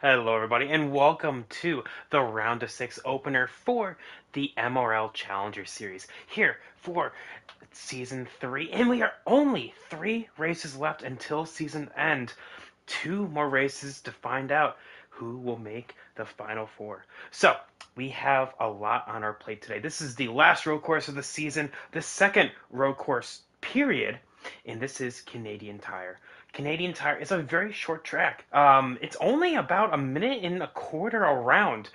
Hello, everybody, and welcome to the Round of Six opener for the MRL Challenger Series here for Season 3. And we are only 3 races left until season end. 2 more races to find out who will make the Final Four. So, we have a lot on our plate today. This is the last road course of the season, the second road course period, and this is Canadian Tire. Canadian Tire is a very short track. It's only about a minute and a quarter around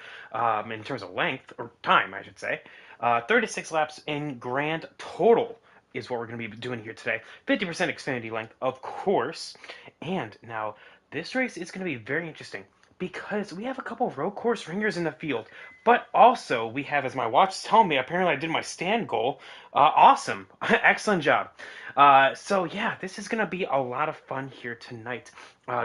in terms of length, or time, I should say. 36 laps in grand total is what we're going to be doing here today. 50% Xfinity length, of course. And now, this race is going to be very interesting because we have a couple of road course ringers in the field, but also we have, as my watch is telling me, apparently I did my stand goal. Awesome. Excellent job. So yeah, this is going to be a lot of fun here tonight.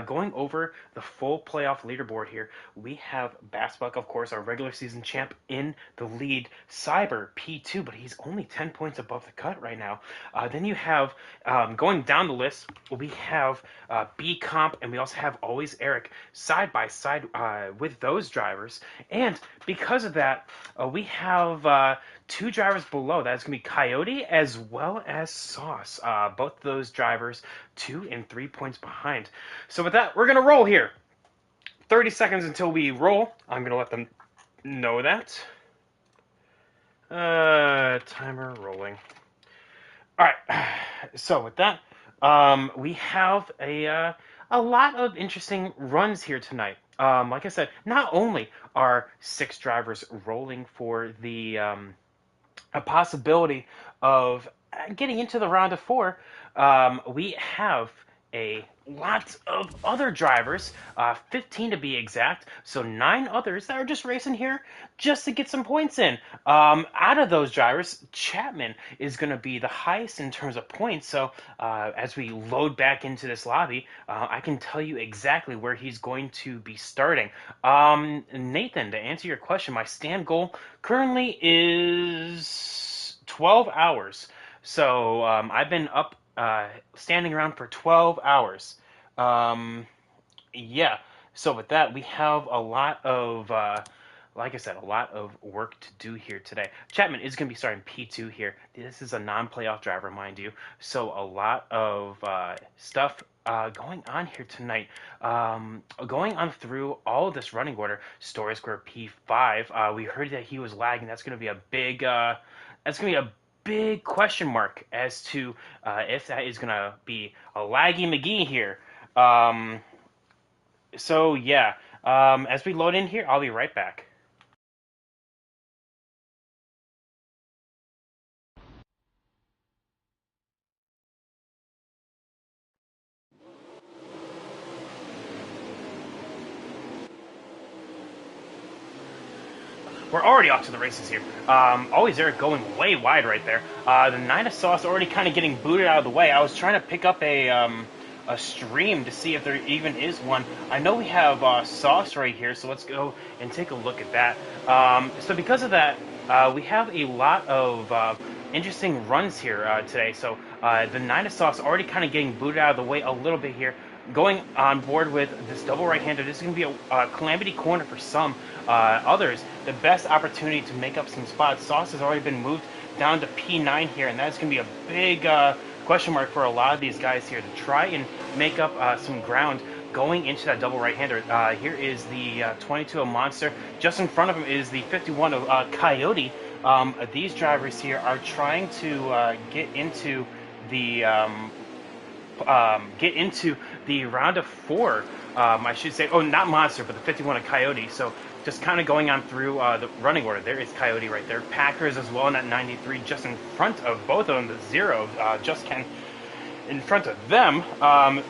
Going over the full playoff leaderboard here, we have Bassbuck, of course, our regular season champ, in the lead. Cyber P2, but he's only 10 points above the cut right now. Then you have, going down the list, we have B Comp, and we also have Always Eric side by side with those drivers. And because of that, we have 2 drivers below. That's going to be Coyote as well as Sauce. Both those drivers 2 and 3 points behind. So with that, we're going to roll here. 30 seconds until we roll. I'm going to let them know that. Timer rolling. All right. So with that, we have a lot of interesting runs here tonight. Like I said, not only are 6 drivers rolling for the a possibility of getting into the round of 4, we have a lot of other drivers, 15 to be exact, so 9 others that are just racing here just to get some points in. Out of those drivers, Chapman is going to be the highest in terms of points, so as we load back into this lobby, I can tell you exactly where he's going to be starting. Nathan, to answer your question, my stand goal currently is 12 hours. So I've been up standing around for 12 hours. Yeah. So with that, we have a lot of, like I said, a lot of work to do here today. Chapman is going to be starting P2 here. This is a non-playoff driver, mind you. So a lot of stuff going on here tonight. Going on through all of this running order. Story Square P5. We heard that he was lagging. That's going to be a big. That's going to be a big question mark as to if that is going to be a laggy McGee here. So yeah, as we load in here, I'll be right back. We're already off to the races here. Always Eric going way wide right there. The Nina Sauce already kind of getting booted out of the way. I was trying to pick up a stream to see if there even is one. I know we have Sauce right here, so let's go and take a look at that. So because of that, we have a lot of interesting runs here today. So the Nina Sauce already kind of getting booted out of the way a little bit here. Going on board with this double right-hander, this is going to be a calamity corner for some. Others, the best opportunity to make up some spots. Sauce has already been moved down to P9 here, and that's going to be a big question mark for a lot of these guys here to try and make up some ground going into that double right-hander. Here is the 22 of Monster. Just in front of him is the 51 of Coyote. These drivers here are trying to get into the round of 4. I should say, oh, not Monster, but the 51 of Coyote. So just kind of going on through the running order. There is Coyote right there. Packers as well in that 93, just in front of both of them. The 0, Just Ken in front of them.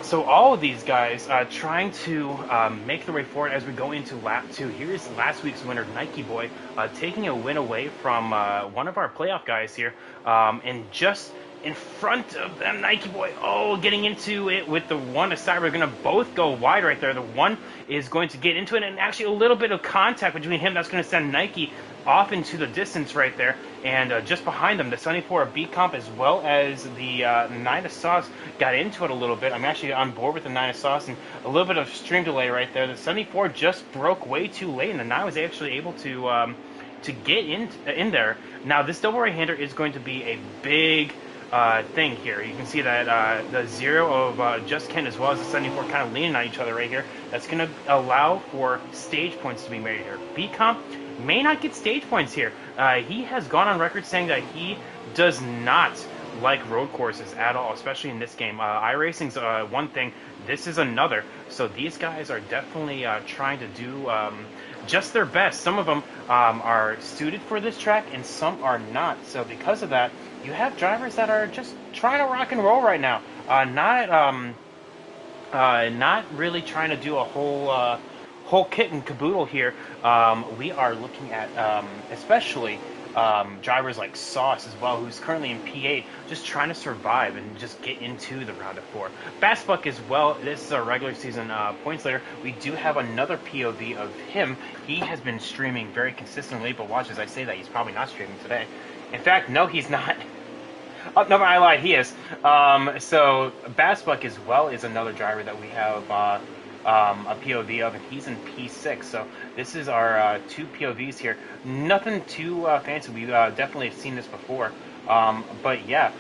So all of these guys trying to make their way forward as we go into lap 2. Here is last week's winner, Nike Boy, taking a win away from one of our playoff guys here, and just in front of them. Nike Boy, oh, getting into it with the one aside. We're going to both go wide right there. The one is going to get into it, and actually a little bit of contact between him. That's going to send Nike off into the distance right there. And just behind them, the 74 B Comp as well as the 9 Sauce got into it a little bit. I'm actually on board with the 9 Sauce, and a little bit of stream delay right there. The 74 just broke way too late, and the 9 was actually able to get in there. Now, this double right-hander is going to be a big thing here. You can see that the 0 of Just Ken as well as the 74 kind of leaning on each other right here. That's going to allow for stage points to be made here. B-Comp may not get stage points here. He has gone on record saying that he does not like road courses at all, especially in this game. iRacing's one thing, this is another. So these guys are definitely trying to do just their best. Some of them are suited for this track and some are not. So because of that, you have drivers that are just trying to rock and roll right now. Not really trying to do a whole kit and caboodle here. We are looking at especially drivers like Sauce as well, who's currently in P8, just trying to survive and just get into the round of 4. Bassbuck as well. This is our regular season points leader. We do have another POV of him. He has been streaming very consistently, but watch as I say that, he's probably not streaming today. In fact, no, he's not. Oh, no, I lied. He is. So Bassbuck as well is another driver that we have a POV of, and he's in P6. So this is our 2 POVs here. Nothing too fancy. We definitely have seen this before. But yeah,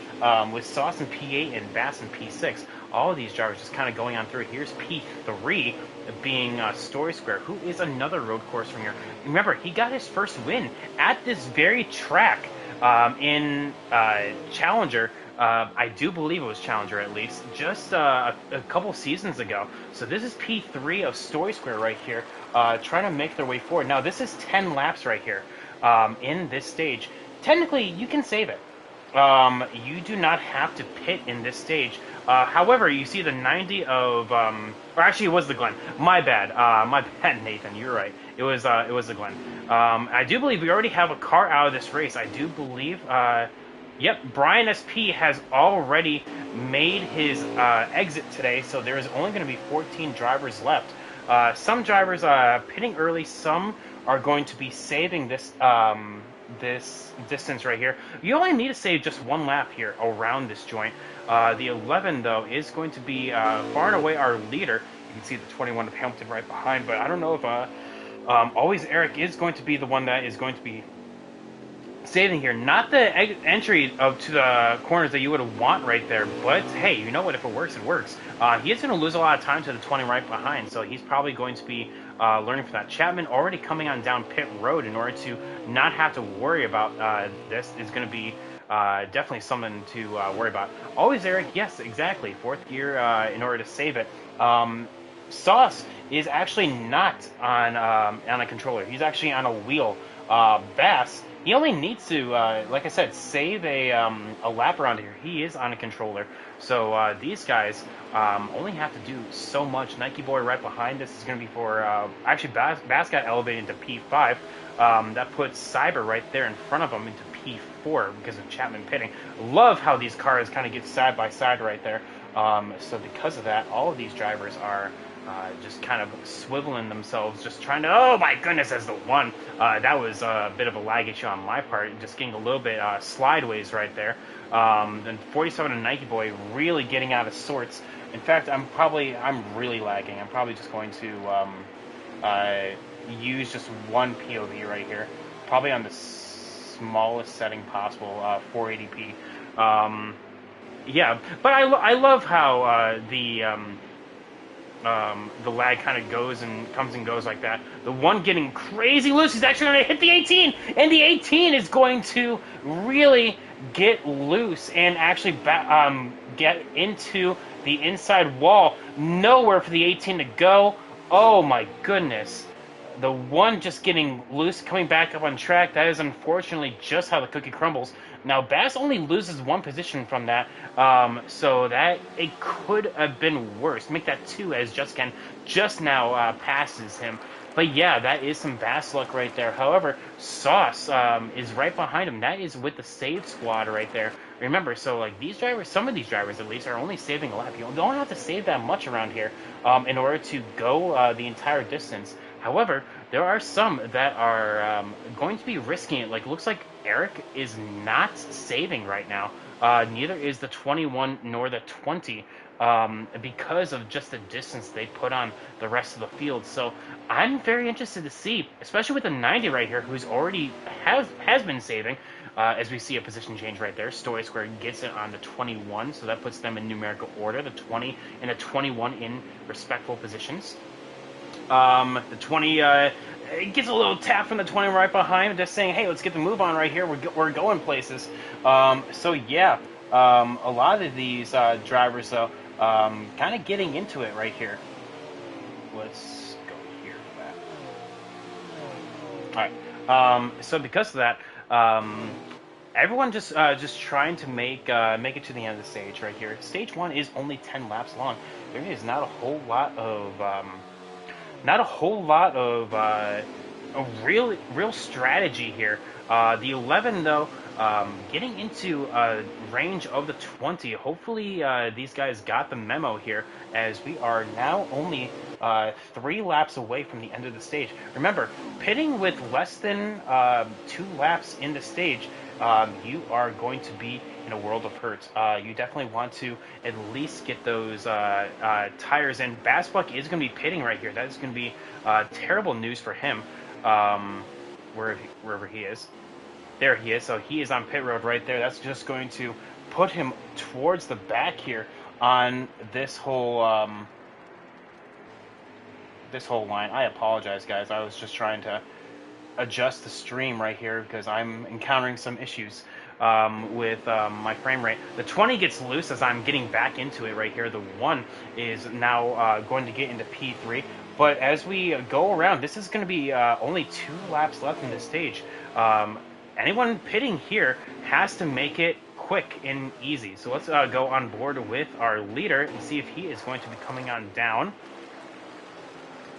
with Sauce in P8 and Bass in P6, all of these drivers just kind of going on through. Here's P3 being Story Square, who is another road course from here. Remember, he got his first win at this very track in Challenger. I do believe it was Challenger at least, just a couple seasons ago. So this is P3 of Story Square right here, trying to make their way forward. Now this is 10 laps right here in this stage. Technically, you can save it. You do not have to pit in this stage. However, you see the 90 of, or actually it was the Glen. My bad, Nathan. You're right. It was the Glen. I do believe we already have a car out of this race. I do believe. Yep, Brian SP has already made his exit today, so there is only going to be 14 drivers left. Some drivers pitting early. Some are going to be saving this this distance right here. You only need to save just one lap here around this joint. The 11, though, is going to be far and away our leader. You can see the 21 of Hamilton right behind, but I don't know if Always Eric is going to be the one that is going to be saving here. Not the entry to the corners that you would want right there, but hey, you know what? If it works, it works. He is going to lose a lot of time to the 20 right behind, so he's probably going to be learning from that. Chapman already coming on down pit road in order to not have to worry about this is going to be definitely something to worry about. Always Eric, yes, exactly. 4th gear in order to save it. Sauce is actually not on a controller. He's actually on a wheel. Bass, he only needs to, like I said, save a lap around here. He is on a controller. So these guys only have to do so much. Nike Boy right behind us is going to be for, actually Bass got elevated to P5. That puts Cyber right there in front of him into P4 because of Chapman pitting. Love how these cars kind of get side by side right there. So because of that, all of these drivers are just kind of swiveling themselves, just trying to, oh my goodness, as the one. That was a bit of a lag issue on my part, just getting a little bit slideways right there. Then 47 and Nike Boy really getting out of sorts. In fact, I'm really lagging. I'm probably just going to use just one POV right here, probably on the smallest setting possible, 480p. Yeah, but I love how the lag kind of goes and comes and goes like that. The one getting crazy loose is actually going to hit the 18, and the 18 is going to really get loose and actually get into the inside wall. Nowhere for the 18 to go. Oh my goodness. The 1 just getting loose, coming back up on track. That is unfortunately just how the cookie crumbles. Now, Bass only loses 1 position from that, so that it could have been worse. Make that 2 as Justcan just now passes him. But yeah, that is some Bass luck right there. However, Sauce is right behind him. That is with the save squad right there. Remember, so like these drivers, some of these drivers at least, are only saving a lap. You don't have to save that much around here in order to go the entire distance. However, there are some that are going to be risking it. Like, looks like Eric is not saving right now. Neither is the 21 nor the 20 because of just the distance they put on the rest of the field. So I'm very interested to see, especially with the 90 right here, who's already has been saving. As we see a position change right there, Story Square gets it on the 21, so that puts them in numerical order, the 20 and the 21 in respectful positions. The 20 gets a little tap from the 20 right behind, just saying, hey, let's get the move on right here. We're going places. So yeah, a lot of these drivers, though, kind of getting into it right here. Let's go here for that. All right. So because of that, everyone just trying to make it to the end of the stage right here. Stage 1 is only 10 laps long. There is not a whole lot of a real strategy here. The 11 though, getting into range of the 20. Hopefully these guys got the memo here, as we are now only 3 laps away from the end of the stage. Remember, pitting with less than 2 laps in the stage, you are going to be in a world of hurt. You definitely want to at least get those tires in. Bassbuck is going to be pitting right here. That is going to be terrible news for him, wherever he is. There he is. So he is on pit road right there. That's just going to put him towards the back here on this whole line. I apologize, guys. I was just trying to adjust the stream right here because I'm encountering some issues with my frame rate. The 20 gets loose as I'm getting back into it right here. The 1 is now going to get into P3. But as we go around, this is going to be only 2 laps left in this stage. Anyone pitting here has to make it quick and easy. So let's go on board with our leader and see if he is going to be coming on down.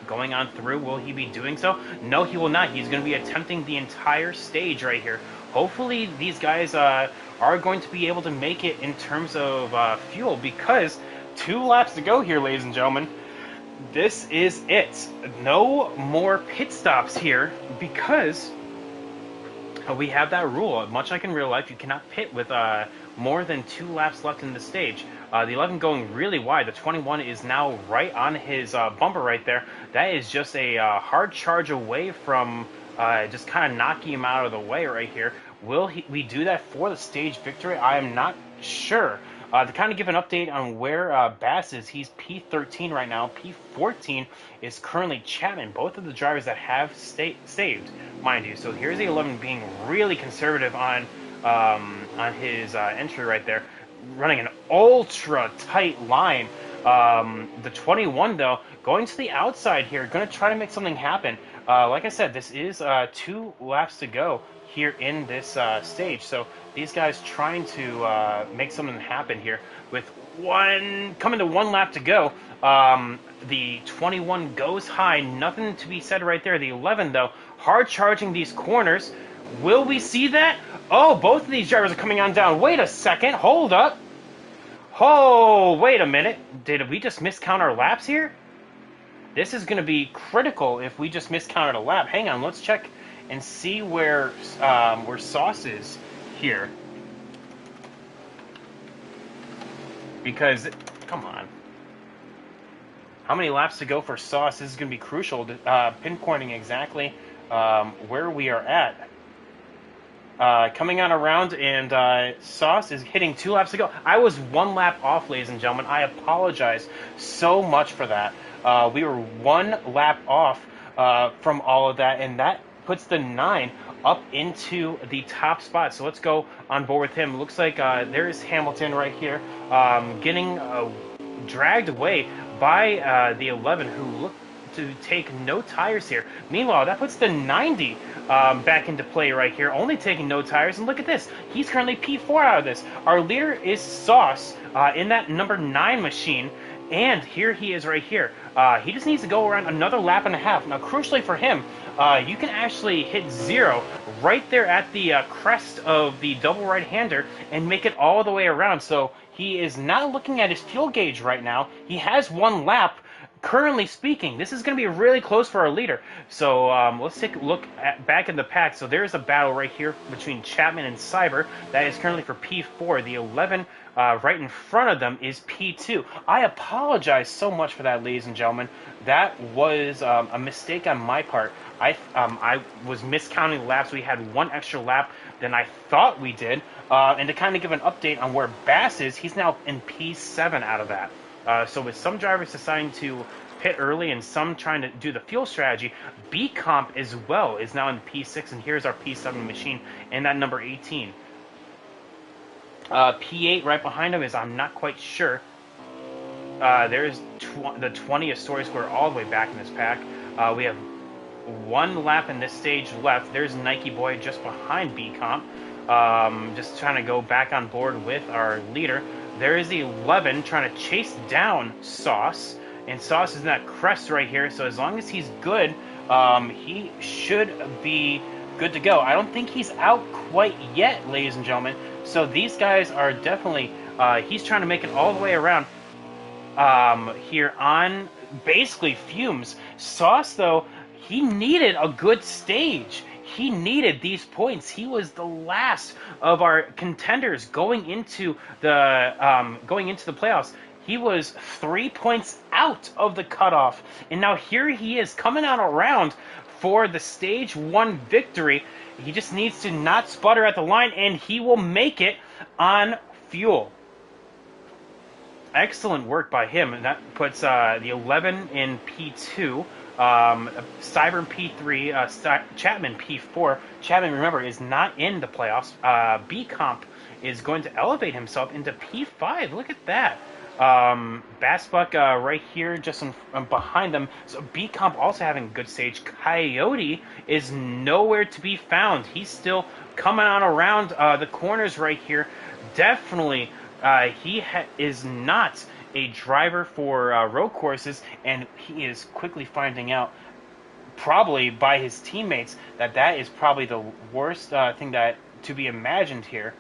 Going on through, will he be doing so? No, he will not. He's going to be attempting the entire stage right here. Hopefully these guys are going to be able to make it in terms of fuel, because 2 laps to go here, ladies and gentlemen. This is it. No more pit stops here, because we have that rule. Much like in real life, you cannot pit with more than 2 laps left in the stage. The 11 going really wide. The 21 is now right on his bumper right there. That is just a hard charge away from just kind of knocking him out of the way right here. Will we do that for the stage victory? I am not sure. To kind of give an update on where Bass is, he's P13 right now. P14 is currently Chapman, both of the drivers that have saved, mind you. So here's the 11 being really conservative on his entry right there, running an ultra tight line. The 21 though, going to the outside here, going to try to make something happen. Like I said, this is 2 laps to go here in this stage, so these guys trying to make something happen here with coming to 1 lap to go. The 21 goes high, nothing to be said right there. The 11 though, hard charging these corners. Will we see that? Oh, both of these drivers are coming on down. Wait a second, hold up. Oh, wait a minute. Did we just miscount our laps here? This is going to be critical if we just miscounted a lap. Hang on, let's check and see where Sauce is here. Because, come on. How many laps to go for Sauce? This is going to be crucial, pinpointing exactly where we are at. Coming on around, and Sauce is hitting 2 laps to go. I was 1 lap off, ladies and gentlemen. I apologize so much for that. We were 1 lap off from all of that, and that puts the 9 up into the top spot. So let's go on board with him. Looks like there's Hamilton right here, getting dragged away by the 11, who looked to take no tires here. Meanwhile, that puts the 90 back into play right here, only taking no tires. And look at this. He's currently P4 out of this. Our leader is Sauce in that number 9 machine. And here he is right here. He just needs to go around another lap and a half. Now, crucially for him, you can actually hit 0 right there at the crest of the double right-hander and make it all the way around. So he is not looking at his fuel gauge right now. He has 1 lap. Currently speaking, this is going to be really close for our leader. So let's take a look back in the pack. So there's a battle right here between Chapman and Cyber. That is currently for P4. The 11 right in front of them is P2. I apologize so much for that, ladies and gentlemen. That was a mistake on my part. I was miscounting laps. We had 1 extra lap than I thought we did. And to kind of give an update on where Bass is, he's now in P7 out of that. So with some drivers deciding to pit early and some trying to do the fuel strategy, B Comp as well is now in P6, and here's our P7 machine and that number 18. P8 right behind him is, I'm not quite sure. There's the 20 of Story Square all the way back in this pack. We have 1 lap in this stage left. There's Nike Boy just behind B Comp. Just trying to go back on board with our leader. There is the 11 trying to chase down Sauce, and Sauce is in that crest right here, so as long as he's good, he should be good to go. I don't think he's out quite yet, ladies and gentlemen, so these guys are definitely, he's trying to make it all the way around here on basically fumes. Sauce, though, he needed a good stage. He needed these points. He was the last of our contenders going into the playoffs. He was 3 points out of the cutoff, and now here he is coming out around for the stage 1 victory. He just needs to not sputter at the line, and he will make it on fuel. Excellent work by him, and that puts the 11 in P2. Cyber P3, Chapman P4. Chapman, remember, is not in the playoffs. B Comp is going to elevate himself into P5. Look at that. Bassbuck right here, just behind them. So B Comp also having a good stage. Coyote is nowhere to be found. He's still coming on around the corners right here. Definitely, he is not a driver for road courses, and he is quickly finding out, probably by his teammates, that that is probably the worst thing that to be imagined here.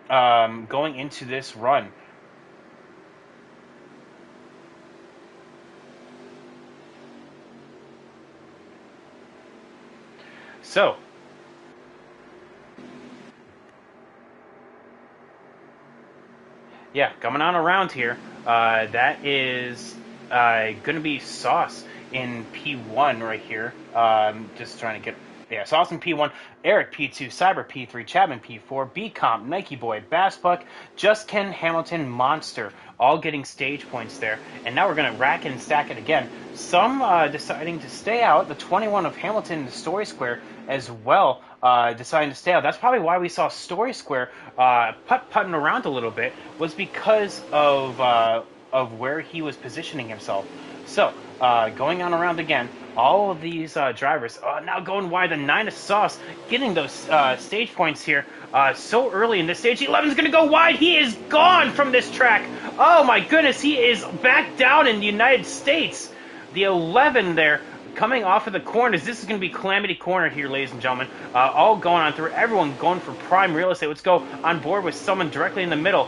Going into this run. So, yeah, coming on around here, that is going to be Sauce in P1 right here. Just trying to get, yeah, Sauce in P1, Eric P2, Cyber P3, Chapman P4, B Comp, Nike Boy, Bassbuck, Just Ken, Hamilton, Monster, all getting stage points there. And now we're going to rack it and stack it again. Some deciding to stay out, the 21 of Hamilton in the Story Square as well, deciding to stay out. That's probably why we saw Story Square putting around a little bit, was because of where he was positioning himself. So, going on around again, all of these drivers now going wide. The 9 of Sauce getting those stage points here so early in this stage. 11 is going to go wide. He is gone from this track. Oh my goodness, he is back down in the United States. The 11 there coming off of the corners. This is going to be Calamity Corner here, ladies and gentlemen. All going on through. Everyone going for prime real estate. Let's go on board with someone directly in the middle.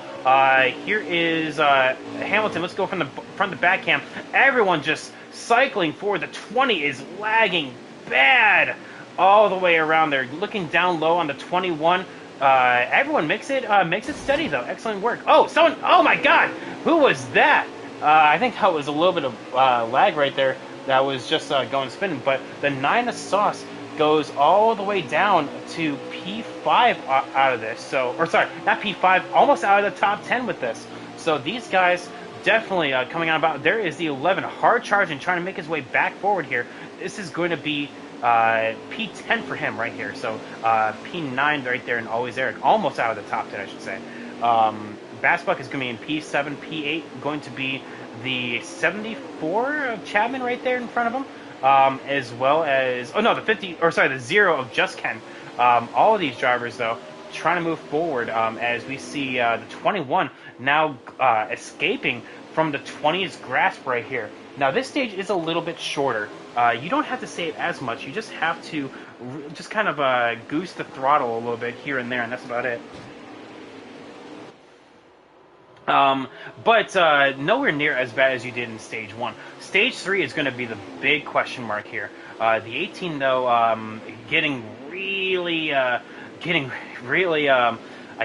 Here is Hamilton. Let's go from the back cam. Everyone just cycling forward. The 20 is lagging bad all the way around there. Looking down low on the 21. Everyone makes it steady though. Excellent work. Oh, someone! Oh my God! Who was that? I think that was a little bit of lag right there. That was just going spinning. But the 9 of Sauce goes all the way down to P5 out of this. So, or sorry, not P5, almost out of the top 10 with this. So these guys definitely coming on about. There is the 11 hard charging, trying to make his way back forward here. This is going to be P10 for him right here. So P9 right there, and always Eric, almost out of the top 10, I should say. Bassbuck is going to be in P7, P8, going to be the 74 of Chapman right there in front of him, as well as, oh no, the 50, or sorry, the 0 of Just Ken. All of these drivers, though, trying to move forward as we see the 21 now escaping from the 20's grasp right here. Now, this stage is a little bit shorter. You don't have to save as much. You just have to just kind of goose the throttle a little bit here and there, and that's about it. But nowhere near as bad as you did in Stage 1. Stage 3 is going to be the big question mark here. The 18, though, getting really, I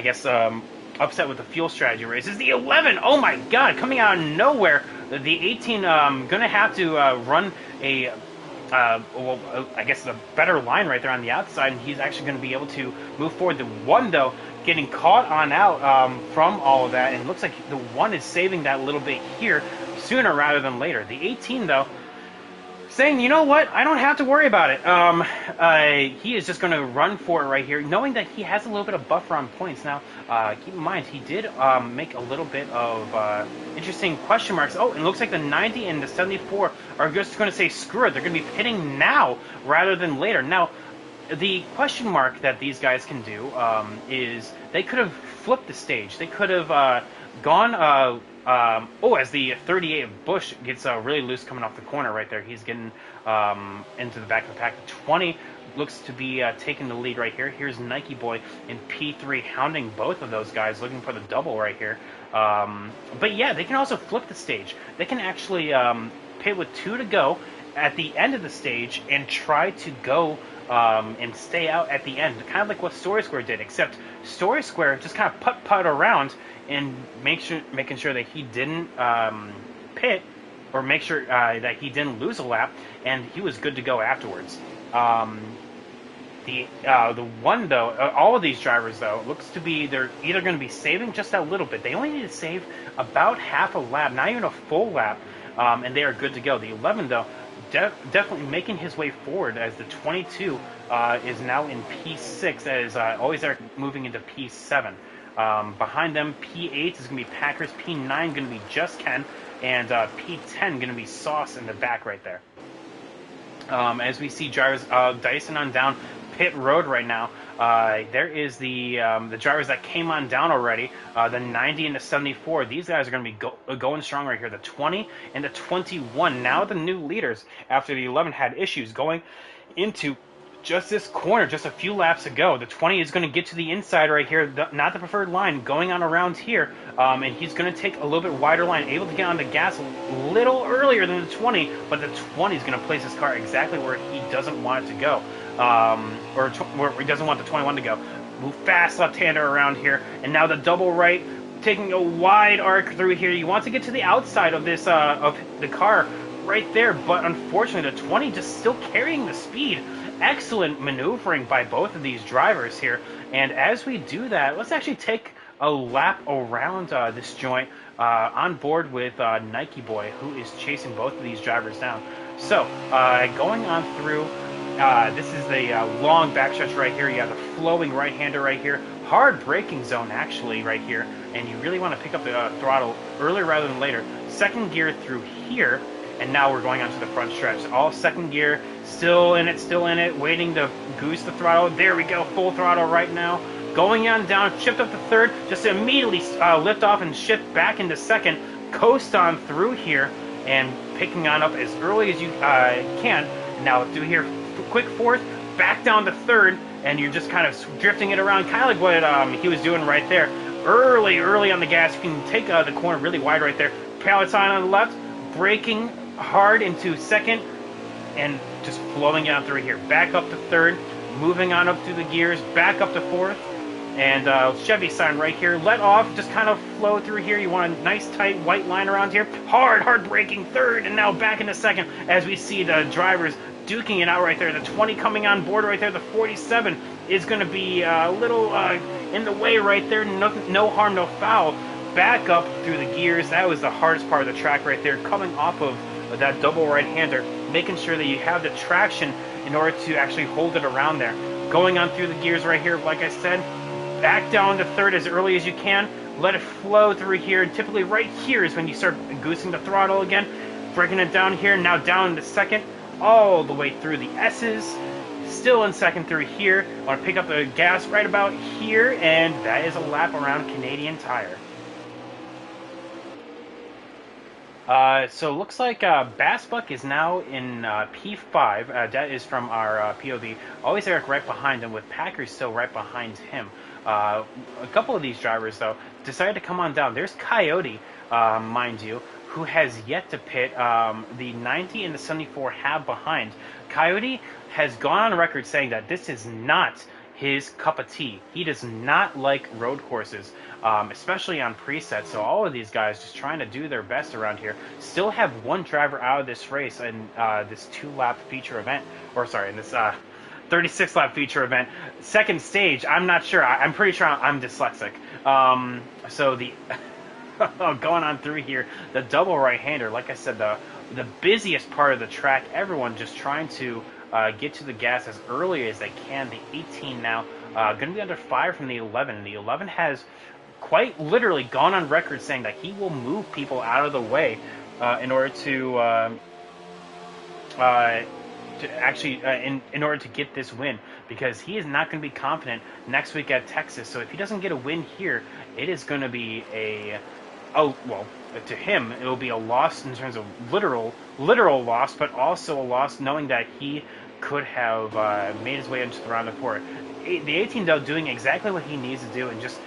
guess, upset with the fuel strategy race is the 11. Oh my God, coming out of nowhere. The 18 going to have to run a I guess a better line right there on the outside, and he's actually going to be able to move forward. The 1, though, getting caught on out from all of that, and it looks like the 1 is saving that little bit here sooner rather than later. The 18, though, saying, you know what, I don't have to worry about it. He is just going to run for it right here, knowing that he has a little bit of buffer on points. Now, keep in mind, he did make a little bit of interesting question marks. Oh, and it looks like the 90 and the 74 are just going to say, screw it, they're going to be pitting now rather than later. Now, the question mark that these guys can do is they could have flipped the stage. They could have gone... as the 38 of Bush gets really loose coming off the corner right there. He's getting into the back of the pack. The 20 looks to be taking the lead right here. Here's Nike Boy in P3 hounding both of those guys, looking for the double right here. But yeah, they can also flip the stage. They can actually pit with 2 to go at the end of the stage and try to go and stay out at the end, kind of like what Story Square did, except Story Square just kind of putt around and making sure that he didn't pit, or make sure that he didn't lose a lap, and he was good to go afterwards. The 1, though, all of these drivers, though, looks to be they're either going to be saving just a little bit. They only need to save about half a lap, not even a full lap, and they are good to go. The 11, though, definitely making his way forward as the 22 is now in P6, as always they're moving into P7. Behind them, P8 is going to be Packers, P9 going to be Just Ken, and P10 going to be Sauce in the back right there. As we see drivers dicing on down pit road right now, there is the drivers that came on down already, the 90 and the 74. These guys are going to be going strong right here. The 20 and the 21, now the new leaders after the 11 had issues going into just this corner just a few laps ago. The 20 is going to get to the inside right here, not the preferred line, going on around here, and he's going to take a little bit wider line, able to get on the gas a little earlier than the 20, but the 20 is going to place his car exactly where he doesn't want it to go, where he doesn't want the 21 to go. Move fast left-hander around here, and now the double right, taking a wide arc through here. You want to get to the outside of this of the car right there, but unfortunately the 20 just still carrying the speed. Excellent maneuvering by both of these drivers here, and as we do that, let's actually take a lap around this joint on board with Nike Boy, who is chasing both of these drivers down. So going on through, this is the long backstretch right here. You have the flowing right-hander right here, hard braking zone actually right here, and you really want to pick up the throttle earlier rather than later. Second gear through here, and now we're going onto the front stretch. All second gear, still in it, waiting to goose the throttle. There we go, full throttle right now. Going on down, shift up to third, just to immediately lift off and shift back into second. Coast on through here, and picking on up as early as you can. Now through here, quick fourth, back down to third, and you're just kind of drifting it around, kind of like what he was doing right there. Early on the gas, you can take the corner really wide right there. Palatine on the left, braking hard into second, and just flowing out through here. Back up to third, moving on up through the gears, back up to fourth, and Chevy sign right here. Let off, just kind of flow through here. You want a nice tight white line around here. Hard braking third, and now back into second as we see the drivers duking it out right there. The 20 coming on board right there. The 47 is going to be a little in the way right there. No harm, no foul. Back up through the gears. That was the hardest part of the track right there, coming off of that double right-hander, making sure that you have the traction in order to actually hold it around there. Going on through the gears right here, like I said, back down to third as early as you can. let it flow through here. And typically right here is when you start goosing the throttle again, breaking it down here. Now down into second, all the way through the S's. Still in second through here. I want to pick up the gas right about here, and that is a lap around Canadian Tire. So it looks like Bassbuck is now in P5. That is from our POV. Always Eric right behind him, with Packers still right behind him. A couple of these drivers, though, decided to come on down. There's Coyote, mind you, who has yet to pit. The 90 and the 74 have behind. Coyote has gone on record saying that this is not his cup of tea. He does not like road courses, especially on presets. So all of these guys just trying to do their best around here. Still have one driver out of this race in this 2-lap feature event, or sorry, in this 36-lap feature event. Second stage, I'm not sure. I'm pretty sure I'm dyslexic. So the going on through here, the double right-hander, like I said, the busiest part of the track. Everyone just trying to get to the gas as early as they can. The 18 now going to be under fire from the 11. And the 11 has quite literally gone on record saying that he will move people out of the way in order to actually in order to get this win, because he is not going to be confident next week at Texas. So if he doesn't get a win here, it is going to be to him, it will be a loss in terms of literal loss, but also a loss knowing that he could have made his way into the round of 4. The 18, though, doing exactly what he needs to do and just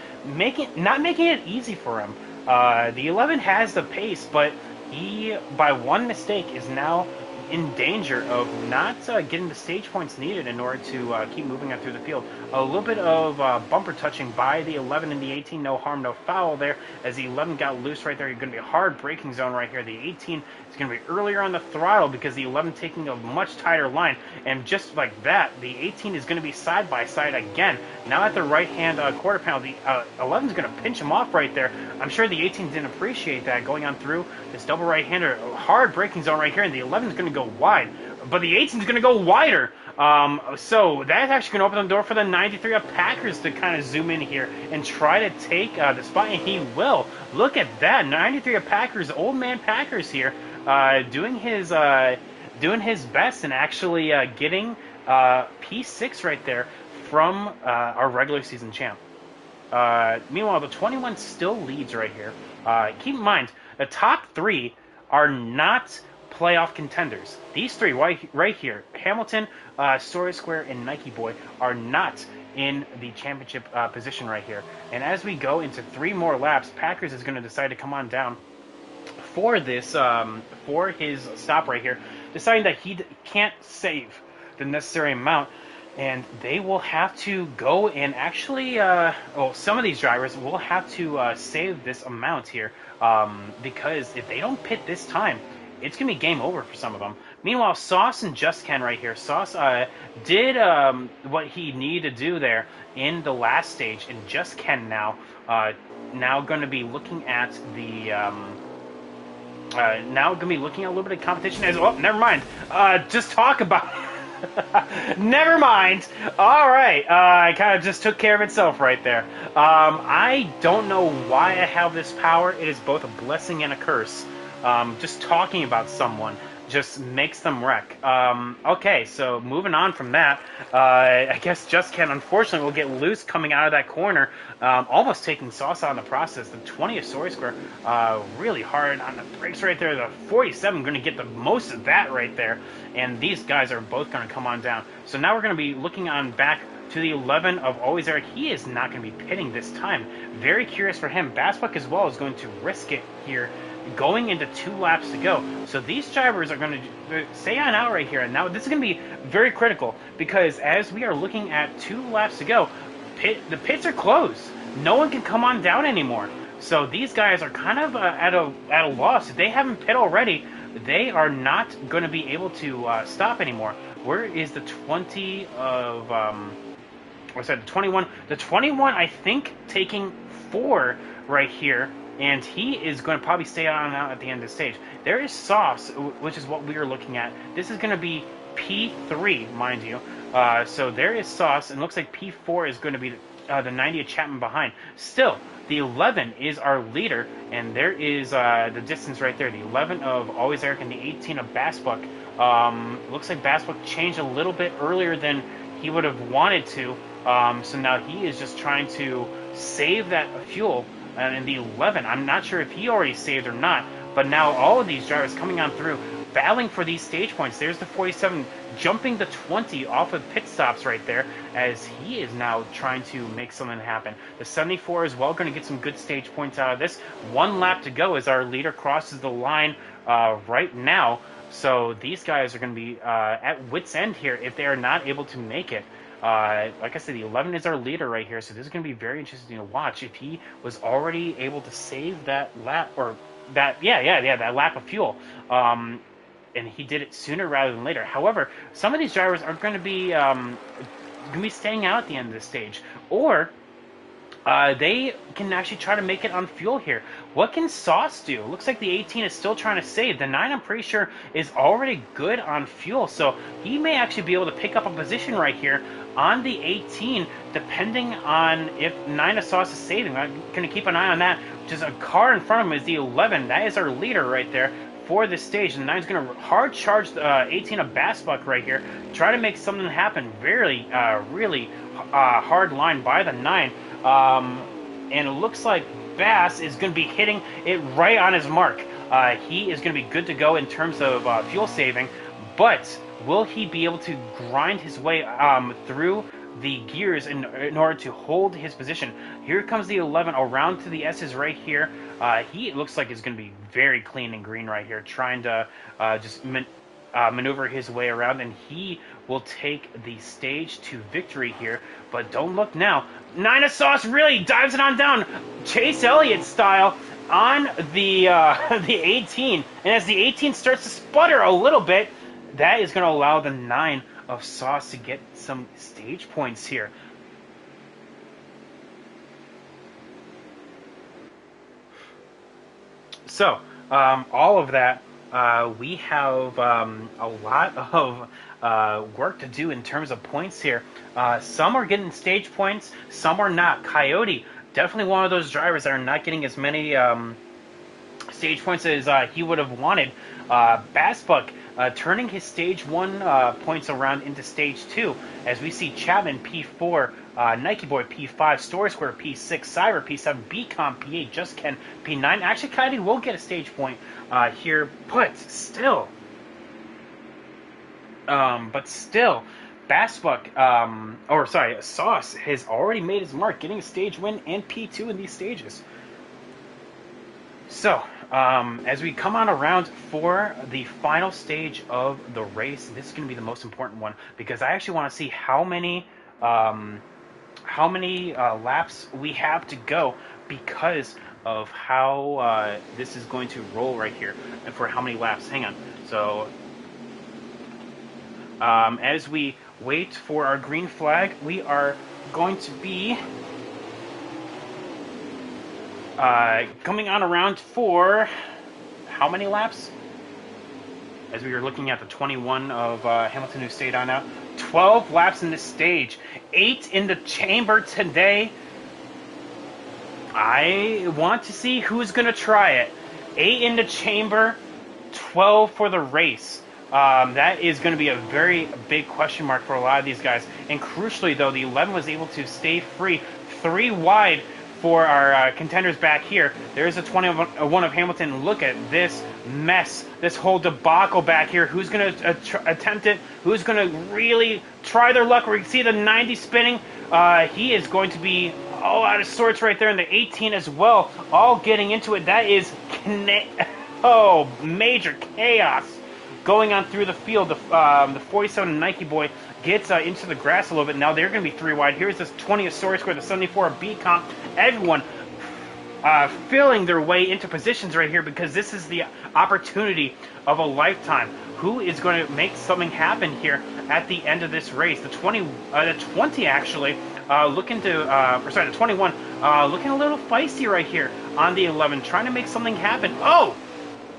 not making it easy for him. The 11 has the pace, but he, by one mistake, is now in danger of not getting the stage points needed in order to keep moving on through the field. A little bit of bumper touching by the 11 and the 18. No harm, no foul there. As the 11 got loose right there, you're going to be a hard braking zone right here. The 18 is going to be earlier on the throttle because the 11 taking a much tighter line. And just like that, the 18 is going to be side by side again. Now at the right-hand quarter panel, the 11 is going to pinch him off right there. I'm sure the 18 didn't appreciate that going on through this double right-hander. Hard braking zone right here, and the 11 is going to go wide. But the 18 is going to go wider. So that's actually going to open the door for the 93 of Packers to kind of zoom in here and try to take the spot, and he will. Look at that, 93 of Packers, old man Packers here, doing his best and actually getting P6 right there from our regular season champ. Meanwhile, the 21 still leads right here. Keep in mind, the top 3 are not playoff contenders. These 3 right here, Hamilton, Story Square, and Nike Boy, are not in the championship position right here. And as we go into 3 more laps, Packers is going to decide to come on down for this, for his stop right here, deciding that he can't save the necessary amount. And they will have to go and actually, some of these drivers will have to save this amount here, because if they don't pit this time, it's going to be game over for some of them. Meanwhile, Sauce and Just Ken right here. Sauce did what he needed to do there in the last stage, and Just Ken now going to be looking at the now going to be looking at a little bit of competition as well. Never mind. Just talk about never mind. All right. I kind of just took care of itself right there. I don't know why I have this power. It is both a blessing and a curse. Just talking about someone just makes them wreck. Okay, so moving on from that, I guess Just Ken, unfortunately, will get loose coming out of that corner, almost taking Sauce out in the process. The 20th Story Square, really hard on the brakes right there. The 47 going to get the most of that right there, and these guys are both going to come on down. So now we're going to be looking on back to the 11 of Always Eric. He is not going to be pitting this time. Very curious for him. Bassbuck as well is going to risk it here, going into 2 laps to go. So these drivers are going to stay on out right here. And now this is going to be very critical, because as we are looking at 2 laps to go, the pits are closed. No one can come on down anymore. So these guys are kind of at a loss. If they haven't pit already, they are not going to be able to stop anymore. Where is the 20 of... the 21? The 21, I think, taking 4 right here. And he is going to probably stay on out at the end of the stage. There is Sauce, which is what we are looking at. This is going to be P3, mind you. So there is Sauce, and it looks like P4 is going to be the 90 of Chapman behind. Still, The 11 is our leader, and there is the distance right there. The 11 of Always Eric and the 18 of Bassbook. Looks like Bassbook changed a little bit earlier than he would have wanted to. So now he is just trying to save that fuel. And in the 11, I'm not sure if he already saved or not, but now all of these drivers coming on through, battling for these stage points. There's the 47 jumping the 20 off of pit stops right there, as he is now trying to make something happen. The 74 as well, going to get some good stage points out of this. 1 lap to go as our leader crosses the line right now. So these guys are going to be at wit's end here if they are not able to make it. Like I said, the 11 is our leader right here, so this is going to be very interesting to watch. If he was already able to save that lap, or that lap of fuel, and he did it sooner rather than later. However, some of these drivers are going to be staying out at the end of the stage, or they can actually try to make it on fuel here. What can Sauce do? Looks like the 18 is still trying to save. The 9, I'm pretty sure, is already good on fuel, so he may actually be able to pick up a position right here on the 18, depending on if 9 of Sauce is saving. I'm going to keep an eye on that. Just a car in front of him is the 11. That is our leader right there for this stage. And 9's going to hard charge the 18 of Bassbuck right here, try to make something happen. Really hard line by the 9. And it looks like Bass is going to be hitting it right on his mark. He is going to be good to go in terms of fuel saving, but will he be able to grind his way through the gears in order to hold his position? Here comes the 11 around to the S's right here. He looks like is going to be very clean and green right here, trying to just maneuver his way around, and he will take the stage to victory here. But don't look now. 9 of Sauce really dives it on down, Chase Elliott style, on the 18. And as the 18 starts to sputter a little bit, that is going to allow the 9 of Sauce to get some stage points here. So, all of that, we have a lot of work to do in terms of points here. Some are getting stage points, some are not. Coyote, definitely one of those drivers that are not getting as many stage points as he would have wanted. Bassbuck turning his stage 1 points around into stage 2, as we see Chapman P4, Nike Boy P5, Story Square P6, Cyber P7, Bcom P8, Just Ken P9. Actually, Coyote will get a stage point here, but still, Bassbuck, Sauce has already made his mark, getting a stage win and P2 in these stages. So, as we come on around for the final stage of the race, this is going to be the most important one, because I actually want to see how many laps we have to go, because of how this is going to roll right here, and for how many laps. Hang on. So, as we wait for our green flag, we are going to be coming on around for how many laps? As we were looking at the 21 of Hamilton, who stayed on out. 12 laps in this stage. 8 in the chamber today. I want to see who's going to try it. 8 in the chamber, 12 for the race. That is going to be a very big question mark for a lot of these guys. And crucially, though, the 11 was able to stay free. 3 wide for our contenders back here. There's a 21 of Hamilton. Look at this mess, this whole debacle back here. Who's going to attempt it? Who's going to really try their luck? We see the 90 spinning. He is going to be all out of sorts right there, and the 18 as well, all getting into it. That is major chaos going on through the field. The 47 Nike Boy gets into the grass a little bit. Now they're going to be 3 wide. Here's this 20 of Story Square, the 74 of B-Comp. Everyone filling their way into positions right here, because this is the opportunity of a lifetime. Who is going to make something happen here at the end of this race? The 20 actually looking to, the 21 looking a little feisty right here on the 11, trying to make something happen. Oh!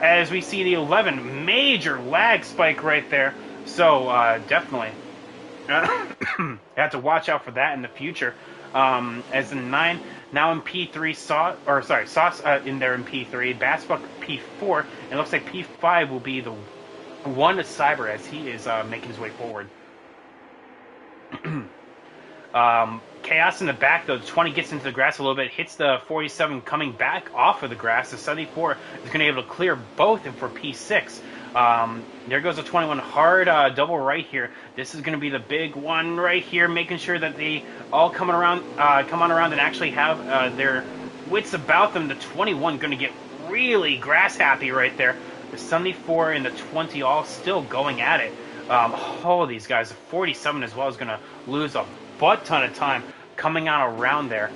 As we see the 11, major lag spike right there. So, definitely have to watch out for that in the future. As the 9 now in P3, Sauce in there in P3, Bassbuck P4, and it looks like P5 will be the one to Cyber as he is making his way forward. Chaos in the back, though. The 20 gets into the grass a little bit, hits the 47 coming back off of the grass. The 74 is going to be able to clear both and for P6. There goes the 21 hard double right here. This is going to be the big one right here, making sure that they all come on around and actually have their wits about them. The 21 going to get really grass happy right there. The 74 and the 20 all still going at it. These guys, the 47 as well is going to lose a butt ton of time coming on around there.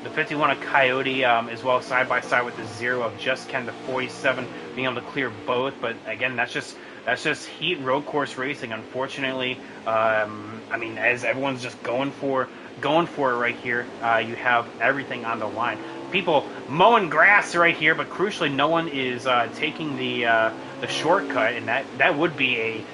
The 51 of Coyote as well side by side with the 0 of Just Ken, the 47 being able to clear both, but again that's just heat road course racing. Unfortunately, I mean, as everyone's just going for it right here, you have everything on the line. People mowing grass right here, but crucially no one is taking the shortcut, and that would be a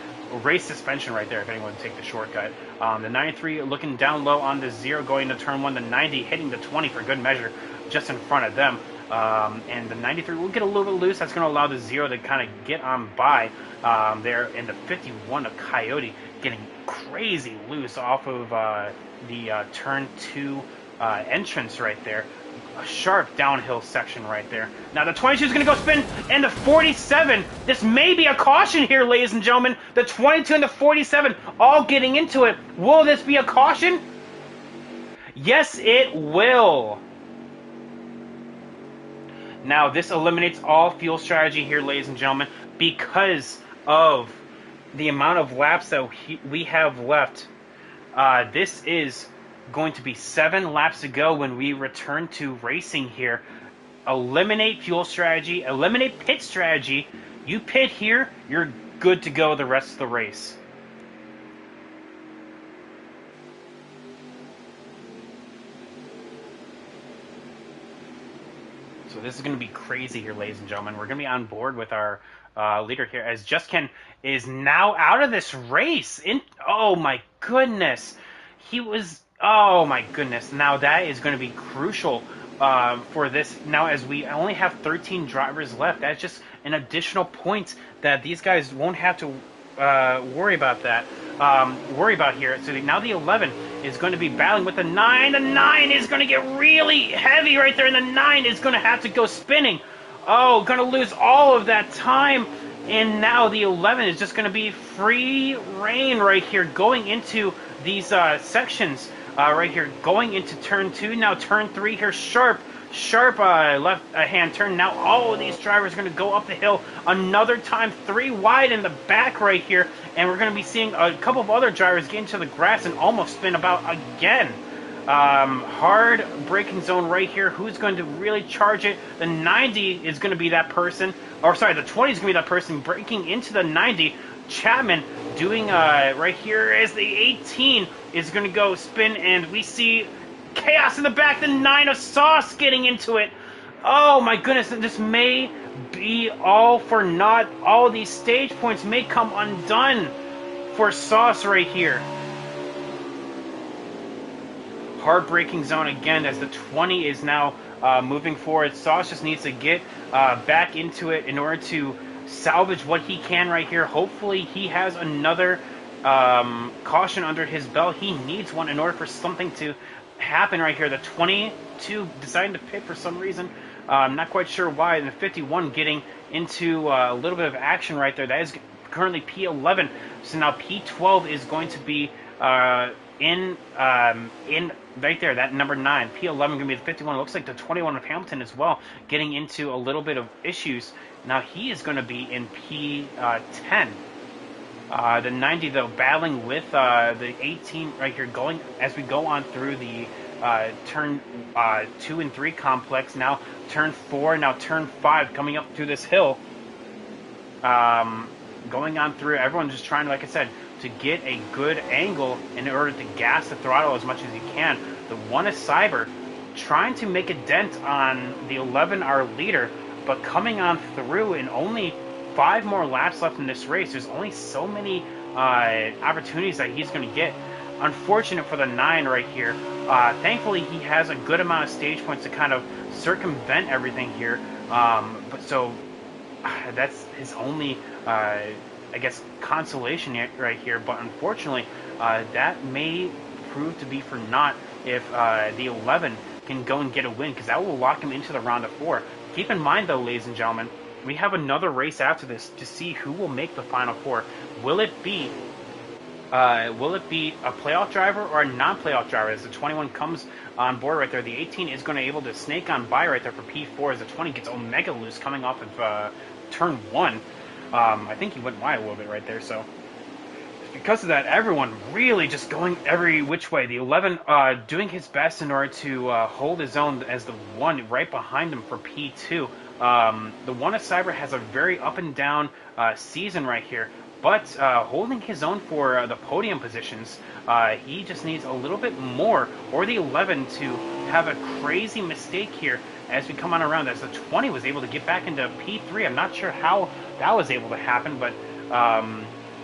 race suspension right there if anyone would take the shortcut. The 93 looking down low on the 0 going to turn 1. The 90 hitting the 20 for good measure just in front of them. And the 93 will get a little bit loose. That's going to allow the 0 to kind of get on by there. And the 51 of Coyote getting crazy loose off of the turn 2 entrance right there. A sharp downhill section right there. Now the 22 is going to go spin, and the 47, this may be a caution here, ladies and gentlemen. The 22 and the 47 all getting into it. Will this be a caution? Yes, it will. Now this eliminates all fuel strategy here, ladies and gentlemen, because of the amount of laps that we have left. This is going to be 7 laps to go when we return to racing here. Eliminate fuel strategy, eliminate pit strategy. You pit here, you're good to go the rest of the race. So this is going to be crazy here, ladies and gentlemen. We're going to be on board with our leader here, as Just Ken is now out of this race. Oh my goodness. He was... Oh my goodness. Now that is going to be crucial for this. Now as we only have 13 drivers left, that's just an additional point that these guys won't have to worry about here. So now the 11 is going to be battling with the 9. The 9 is going to get really heavy right there, and the 9 is going to have to go spinning. Oh, going to lose all of that time. And now the 11 is just going to be free reign right here, going into these sections. Right here, going into turn 2. Now turn 3 here, sharp left hand turn. Now all of these drivers are going to go up the hill another time, 3 wide in the back right here, and we're going to be seeing a couple of other drivers get into the grass and almost spin about again. Hard braking zone right here. Who's going to really charge it? The 90 is going to be that person, or sorry, the 20 is going to be that person breaking into the 90. Chapman doing right here as the 18 is going to go spin, and we see chaos in the back. The 9 of Sauce getting into it. Oh my goodness, this may be all for naught. All these stage points may come undone for Sauce right here. Hard braking zone again as the 20 is now moving forward. Sauce just needs to get back into it in order to salvage what he can right here. Hopefully he has another caution under his belt. He needs one in order for something to happen right here. The 22 deciding to pit for some reason. I'm not quite sure why. And the 51 getting into a little bit of action right there. That is currently P11. So now P12 is going to be in right there, that number 9. P11 going to be the 51. It looks like the 21 of Hamilton as well, getting into a little bit of issues. Now he is going to be in P10. The 90, though, battling with the 18 right here, going as we go on through the turn 2 and 3 complex. Now turn 4, now turn 5, coming up through this hill. Going on through, everyone's just trying, like I said, to get a good angle in order to gas the throttle as much as you can. The 1 is Cyber, trying to make a dent on the 11, our leader, but coming on through in only 5 more laps left in this race. There's only so many opportunities that he's going to get. unfortunate for the 9 right here. Thankfully, he has a good amount of stage points to kind of circumvent everything here. But so that's his only, I guess, consolation right here. But unfortunately, that may prove to be for naught if the 11 can go and get a win, because that will lock him into the round of 4. Keep in mind, though, ladies and gentlemen, we have another race after this to see who will make the Final 4. Will it be a playoff driver or a non-playoff driver? As the 21 comes on board right there, the 18 is going to be able to snake on by right there for P4 as the 20 gets Omega loose coming off of turn 1. I think he went wide a little bit right there, so because of that, everyone really just going every which way. The 11 doing his best in order to hold his own as the 1 right behind him for P2. The 1 of Cyber has a very up and down season right here, but holding his own for the podium positions. He just needs a little bit more, or the 11 to have a crazy mistake here as we come on around, as the 20 was able to get back into P3. I'm not sure how that was able to happen, but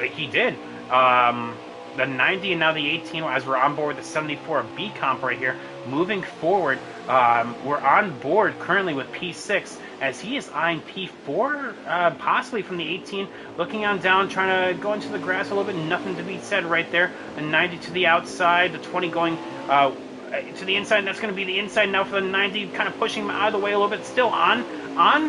he did. The 90 and now the 18, as we're on board with the 74 B comp right here. Moving forward, we're on board currently with P6 as he is eyeing P4, possibly from the 18, looking on down, trying to go into the grass a little bit. Nothing to be said right there. The 90 to the outside, the 20 going to the inside, and that's going to be the inside now for the 90, kind of pushing him out of the way a little bit. Still on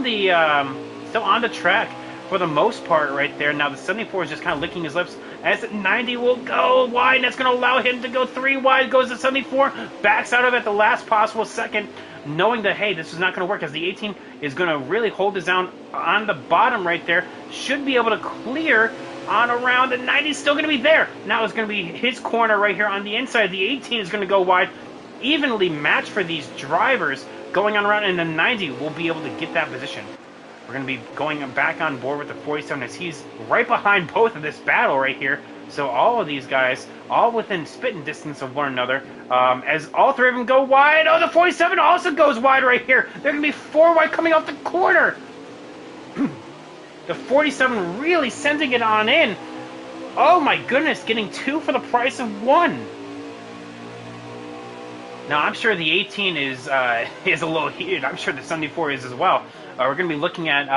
the track for the most part right there. Now the 74 is just kind of licking his lips as the 90 will go wide, and that's going to allow him to go 3 wide. Goes the 74, backs out of it at the last possible second, knowing that, hey, this is not going to work, as the 18 is going to really hold his own on the bottom right there. Should be able to clear on around. The 90 is still going to be there. Now it's going to be his corner right here on the inside. The 18 is going to go wide. Evenly matched for these drivers going on around, and the 90 will be able to get that position. We're going to be going back on board with the 47 as he's right behind both of this battle right here. So all of these guys, all within spitting distance of one another, as all 3 of them go wide. Oh, the 47 also goes wide right here. They're going to be 4 wide coming off the corner. The 47 really sending it on in. Oh my goodness, getting 2 for the price of 1. Now, I'm sure the 18 is a little heated. I'm sure the 74 is as well. We're going to be looking at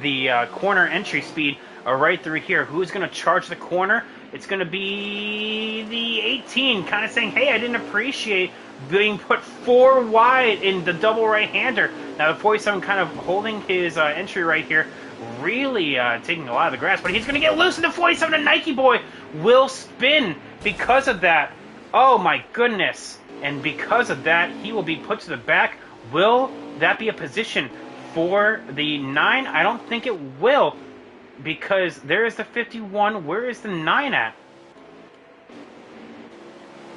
the corner entry speed right through here. Who's going to charge the corner? It's going to be the 18, kind of saying, hey, I didn't appreciate being put 4 wide in the double right-hander. Now, the 47 kind of holding his entry right here, really taking a lot of the grass, but he's going to get loose, and the 47, a Nike boy, will spin because of that. Oh, my goodness. And because of that, he will be put to the back. Will that be a position for the 9? I don't think it will, because there is the 51. Where is the 9 at?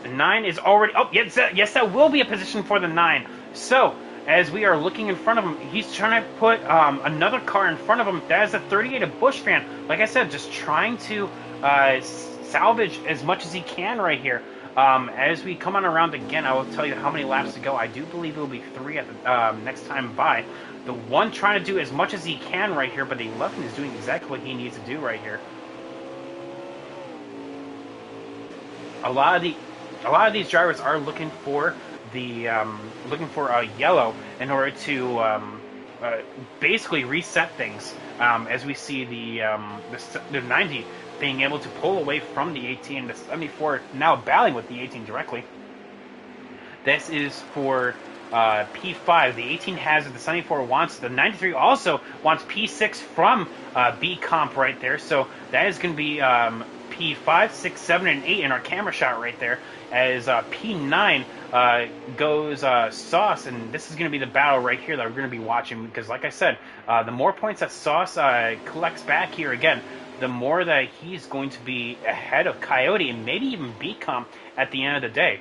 The 9 is already... Oh, yes, that will be a position for the 9. So, as we are looking in front of him, he's trying to put another car in front of him. That is a 38, a Busch fan. Like I said, just trying to salvage as much as he can right here. As we come on around again, I will tell you how many laps to go. I do believe it will be 3 at the next time by. The 1 trying to do as much as he can right here, but the 11 is doing exactly what he needs to do right here. A lot of these drivers are looking for the a yellow in order to basically reset things. As we see the 90 being able to pull away from the 18, the 74 now battling with the 18 directly. This is for P5. The 18 has it, the 74 wants, the 93 also wants P6 from B comp right there. So that is going to be P5, 6, 7, and 8 in our camera shot right there. As P9 goes Sauce, and this is going to be the battle right here that we're going to be watching, because like I said, the more points that Sauce collects back here again, the more that he's going to be ahead of Coyote and maybe even B-Comp at the end of the day.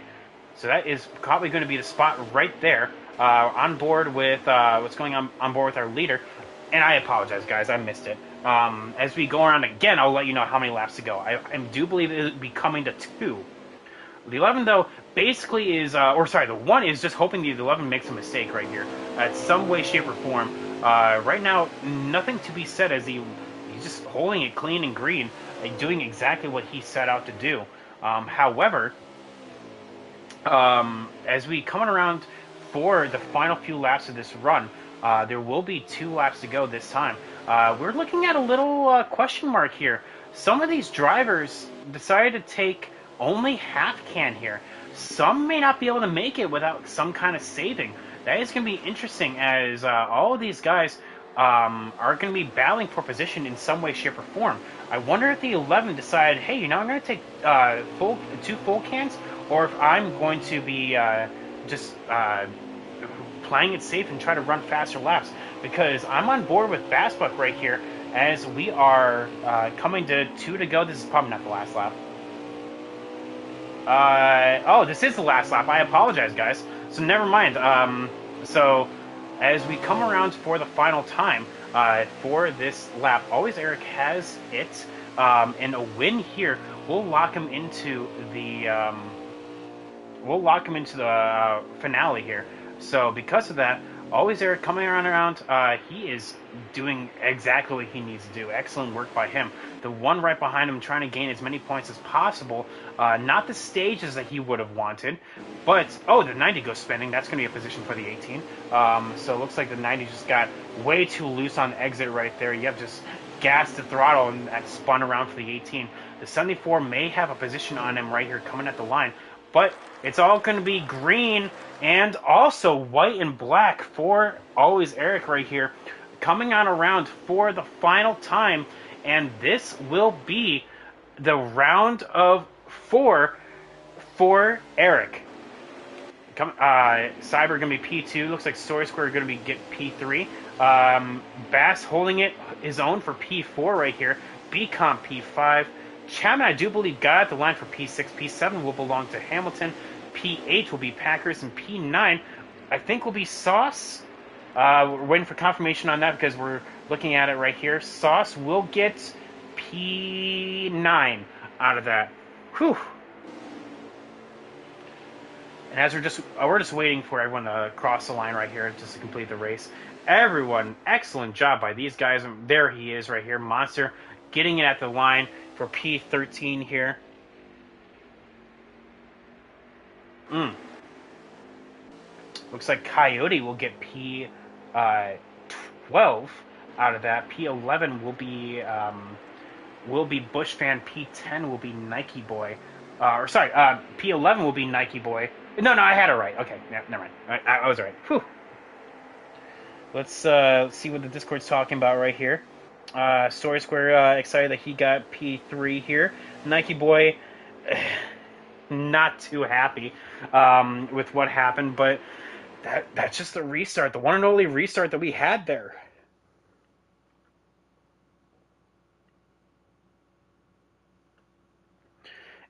So that is probably going to be the spot right there, on board with what's going on board with our leader. And I apologize, guys, I missed it. As we go around again, I'll let you know how many laps to go. I do believe it will be coming to 2. The 11, though, basically is, the 1 is just hoping the 11 makes a mistake right here, in some way, shape, or form. Right now, nothing to be said as he's just holding it clean and green, and doing exactly what he set out to do. However, as we coming around for the final few laps of this run, there will be 2 laps to go this time. We're looking at a little question mark here. Some of these drivers decided to take only half can here. Some may not be able to make it without some kind of saving. That is going to be interesting as all of these guys are going to be battling for position in some way, shape, or form. I wonder if the 11 decide, hey, I'm going to take two full cans, or if I'm going to be just playing it safe and try to run faster laps. Because I'm on board with Bassbuck right here, as we are coming to 2 to go. This is probably not the last lap. Oh, this is the last lap. I apologize, guys. So never mind. So as we come around for the final time for this lap, Always Eric has it, and a win here will lock him into the finale here. So because of that, Always Eric coming around, he is doing exactly what he needs to do. Excellent work by him. The one right behind him trying to gain as many points as possible. Not the stages that he would have wanted, but, oh, the 90 goes spinning. That's going to be a position for the 18. So it looks like the 90 just got way too loose on the exit right there. You have just gassed the throttle and that spun around for the 18. The 74 may have a position on him right here coming at the line, but it's all going to be green and also white and black for Always Eric right here, coming on around for the final time. And this will be the round of 4 for Eric. Cyber going to be P2. Looks like Story Square going to be get P3. Bass holding it his own for P4 right here. Bcom P5. Chapman, I do believe, got the line for P6. P7 will belong to Hamilton. P8 will be Packers, and P9, I think, will be Sauce. We're waiting for confirmation on that because we're looking at it right here. Sauce will get P9 out of that. Whew. And as we're just waiting for everyone to cross the line right here just to complete the race. Everyone, excellent job by these guys. There he is right here, Monster, getting it at the line for P13 here. Looks like Coyote will get P12 out of that. P11 will be Bush Fan. P10 will be Nike Boy. P11 will be Nike Boy. No, I had it right. Okay, yeah, never mind. I was right. Whew. Let's see what the Discord's talking about right here. Story Square excited that he got P3 here. Nike Boy, not too happy with what happened, but that's just the restart, the one and only restart that we had there.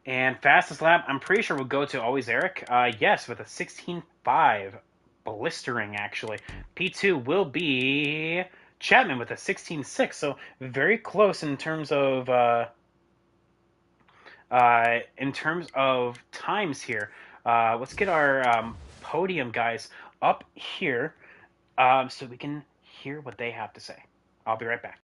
And fastest lap, I'm pretty sure will go to Always Eric. Yes, with a 16.5. Blistering, actually. P2 will be Chapman with a 16.6. So very close in terms of times here. Let's get our podium guys up here so we can hear what they have to say. I'll be right back.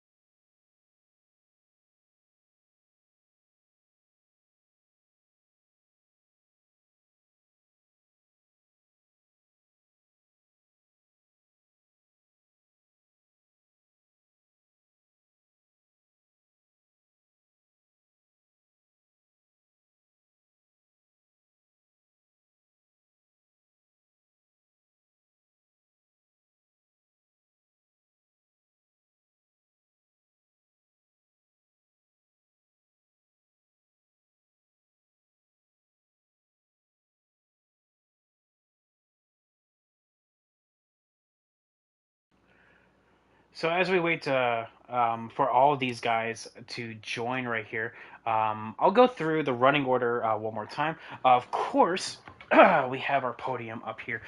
So as we wait for all of these guys to join right here, I'll go through the running order one more time. Of course, we have our podium up here.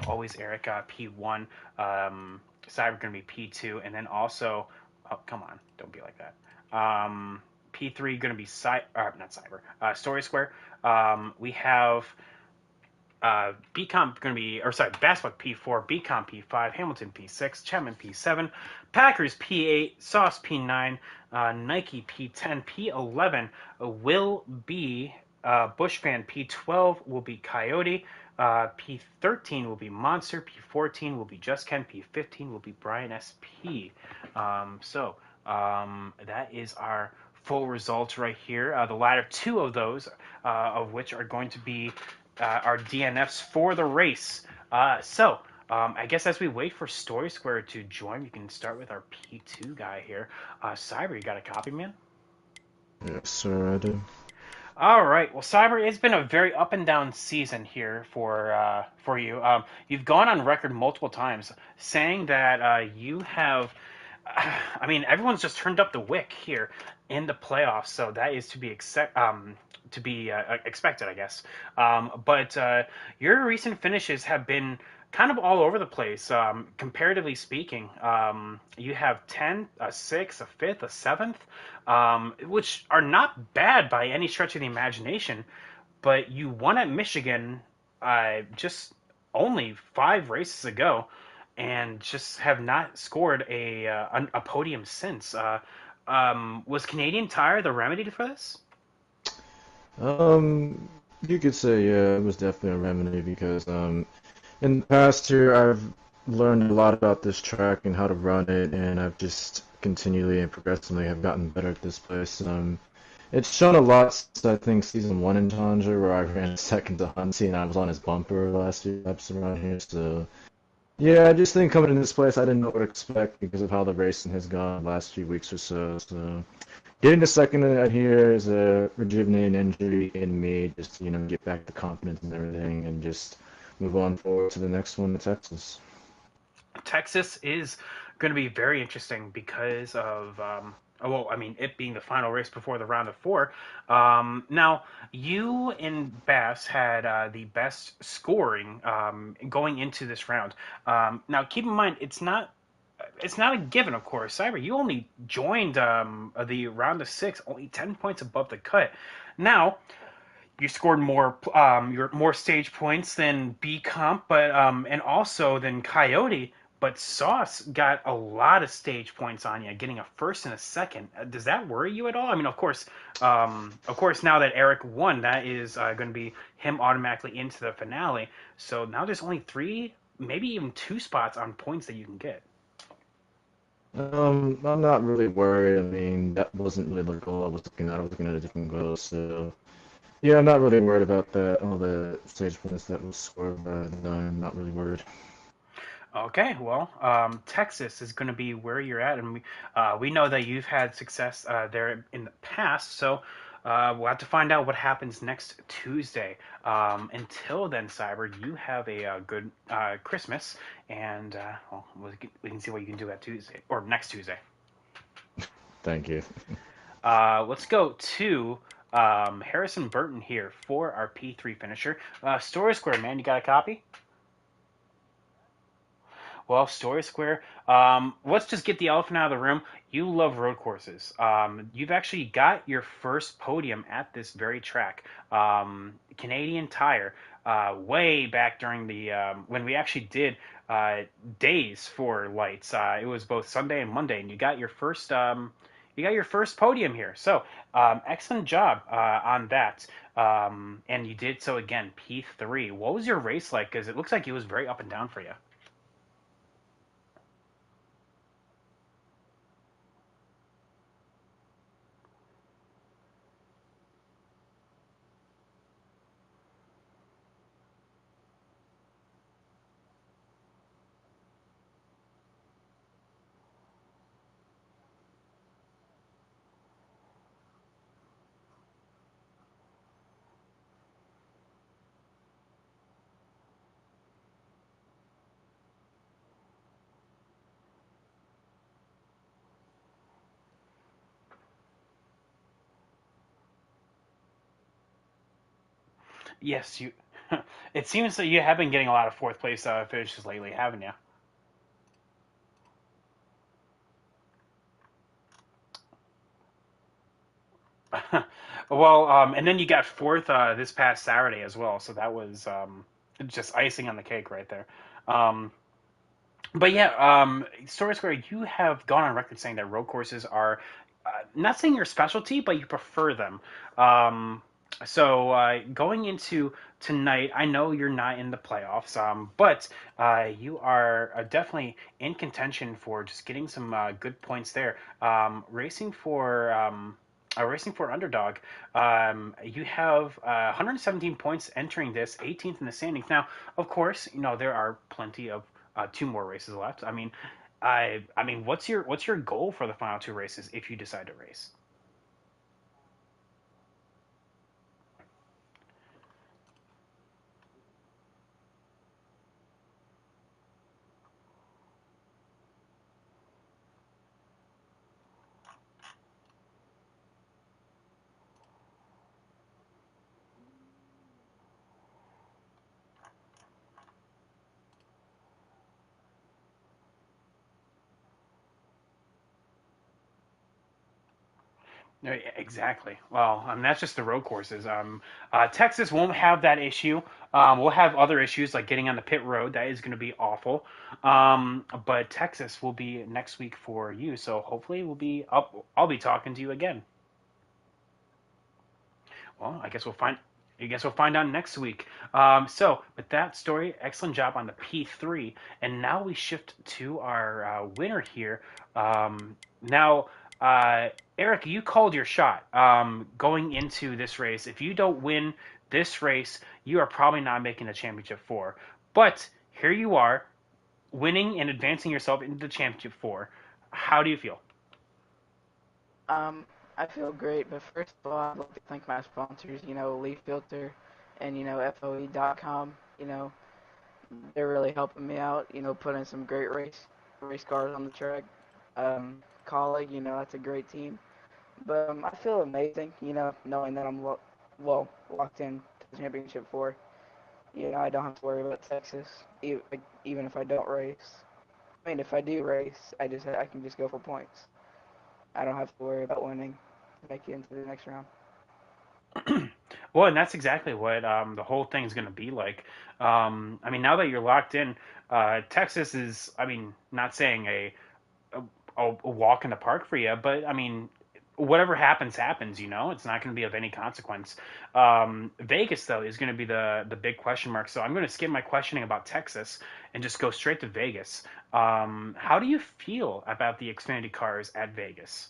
Always Eric P1, Cyber going to be P2, and then also, oh, come on, don't be like that. P3 going to be not Cyber, Story Square. We have Bcom going to be, Bassbuck P4, Bcom P5, Hamilton P6, Chapman P7, Packers P8, Sauce P9, Nike P10, P11 will be Bushfan P12 will be Coyote. P13 will be Monster. P14 will be Just Ken. P15 will be Brian SP. That is our full results right here. The latter two of those, of which are going to be our DNFs for the race. I guess as we wait for Story Square to join, we can start with our P2 guy here. Cyber, you got a copy, man? Yes, sir, I do. All right. Well, Cyber, it's been a very up and down season here for you. You've gone on record multiple times saying that you have. I mean, everyone's just turned up the wick here in the playoffs, so that is to be expected, I guess. But your recent finishes have been kind of all over the place, comparatively speaking. You have 10, a 6, a 5th, a 7th, which are not bad by any stretch of the imagination, but you won at Michigan just only 5 races ago and just have not scored a podium since. Was Canadian Tire the remedy for this? Um, you could say, yeah, it was definitely a remedy because in the past year I've learned a lot about this track and how to run it, and I've just continually and progressively have gotten better at this place. It's shown a lot since I think season one in Challenger where I ran second to Hunty and I was on his bumper the last few laps around here. So yeah, I just think coming in this place I didn't know what to expect because of how the racing has gone the last few weeks or so. So. Getting the second out here is a rejuvenating injury in me, just get back the confidence and everything, and just move on forward to the next one in Texas. Texas is going to be very interesting because of well, I mean, it being the final race before the round of four. Now, you and Bass had the best scoring going into this round. Now, keep in mind, it's not a given, of course. Cyber, you only joined the round of six, only 10 points above the cut. Now, you scored more stage points than B Comp, but and also than Coyote. But Sauce got a lot of stage points on you, getting a first and a second. Does that worry you at all? I mean, of course, now that Eric won, that is going to be him automatically into the finale. So now there's only three, maybe even two spots on points that you can get. I'm not really worried. I mean, that wasn't really the goal I was looking at. I was looking at a different goal, so yeah, I'm not really worried about that. All the stage points that was scored, no, I'm not really worried. Okay, well, Texas is going to be where you're at, and we know that you've had success there in the past. So we'll have to find out what happens next Tuesday. Until then, Cyber, you have a good Christmas, and well, we can see what you can do at Tuesday or next Tuesday. Thank you. Let's go to Harrison Burton here for our P3 finisher. Story Square, man, you got a copy? Well, Story Square. Let's just get the elephant out of the room. You love road courses. You've actually got your first podium at this very track. Canadian Tire, way back during the when we actually did days for lights. It was both Sunday and Monday, and you got your first podium here. So excellent job on that. And you did so again, P3. What was your race like? Because it looks like it was very up and down for you. Yes, you. It seems that you have been getting a lot of fourth place finishes lately, haven't you? Well, and then you got fourth this past Saturday as well, so that was just icing on the cake right there. Um, but yeah, Story Square, you have gone on record saying that road courses are not saying your specialty, but you prefer them. Um, So going into tonight, I know you're not in the playoffs, but you are definitely in contention for just getting some good points there. Racing for underdog. You have 117 points entering this, 18th in the standings. Now, of course, there are plenty of two more races left. I mean, what's your goal for the final two races if you decide to race? No, yeah, exactly. Well, that's just the road courses. Texas won't have that issue. We'll have other issues like getting on the pit road. That is going to be awful. But Texas will be next week for you. So hopefully we'll be up. I'll be talking to you again. Well, I guess we'll find. I guess we'll find out next week. So, with that story, excellent job on the P3, and now we shift to our winner here. Now, Eric, you called your shot going into this race. If you don't win this race, you are probably not making the championship four. But here you are, winning and advancing yourself into the championship four. How do you feel? Um, I feel great, but first of all, I'd like to thank my sponsors, Leaf Filter and, FOE.com. They're really helping me out, putting some great race cars on the track. Colleague, that's a great team. But I feel amazing, knowing that I'm, locked in to the championship four. I don't have to worry about Texas, even if I don't race. I mean, if I do race, I can just go for points. I don't have to worry about winning to make it into the next round. Well, and that's exactly what the whole thing is going to be like. Now that you're locked in, Texas is, not saying a, a walk in the park for you, but whatever happens, happens. It's not going to be of any consequence. Vegas, though, is going to be the big question mark. So I'm going to skip my questioning about Texas and just go straight to Vegas. How do you feel about the Xfinity cars at Vegas?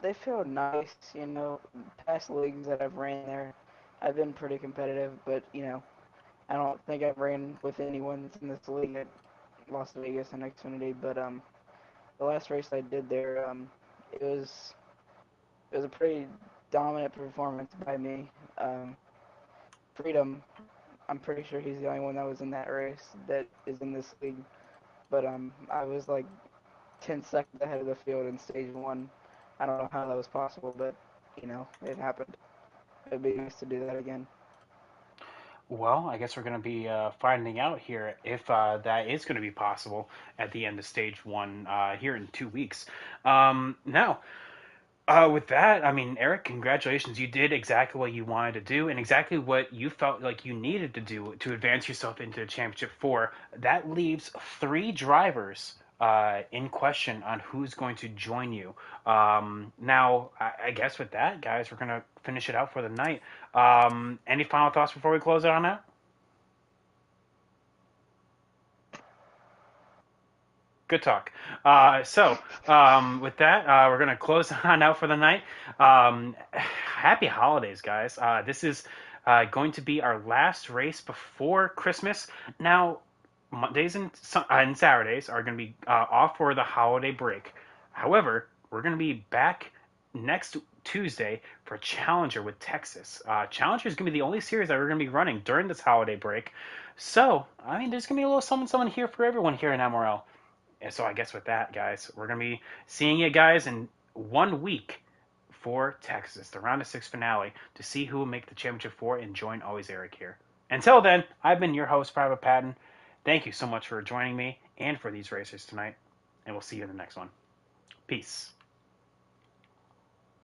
They feel nice, Past leagues that I've ran there, I've been pretty competitive, but I don't think I've ran with anyone that's in this league at Las Vegas and Xfinity. But the last race I did there, it was it was a pretty dominant performance by me. Um, Freedom, I'm pretty sure he's the only one that was in that race that is in this league. But I was like 10 seconds ahead of the field in stage one. I don't know how that was possible, but it happened. It'd be nice to do that again. Well, I guess we're going to be finding out here if that is going to be possible at the end of stage one here in 2 weeks. Now, with that, Eric, congratulations. You did exactly what you wanted to do and exactly what you felt like you needed to do to advance yourself into the championship four. That leaves three drivers in question on who's going to join you. Now, I guess with that, guys, we're going to finish it out for the night. Any final thoughts before we close it on out? Good talk. With that, we're going to close on out for the night. Happy holidays, guys. This is going to be our last race before Christmas. Now, Mondays and Saturdays are going to be off for the holiday break. However, we're going to be back next Tuesday for Challenger with Texas. Challenger is going to be the only series that we're going to be running during this holiday break. So, there's going to be a little someone here for everyone here in MRL. And so I guess with that, guys, we're gonna be seeing you guys in 1 week for Texas, the round of six finale, to see who will make the championship four and join Always Eric here. Until then, I've been your host, Private Patton. Thank you so much for joining me and for these racers tonight, and we'll see you in the next one. Peace.